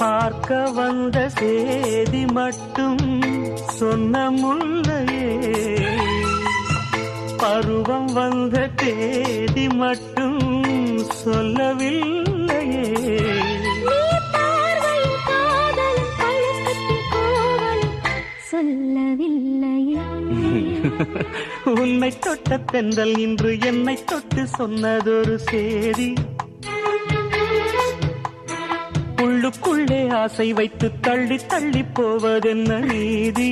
பார்க்க வந்த சேதி மட்டும் சொன்ன முல்லையே, பருவம் வந்த தேதி மட்டும் சொல்லவில்லையே. சொல்லவில்லையே. உன்னை தொட்ட தென்றல் இன்று என்னை தொட்டு சொன்னதொரு சேதி, உள்ளுக்குள்ளே ஆசை வைத்து தள்ளி தள்ளி போவதென்ன நீதி.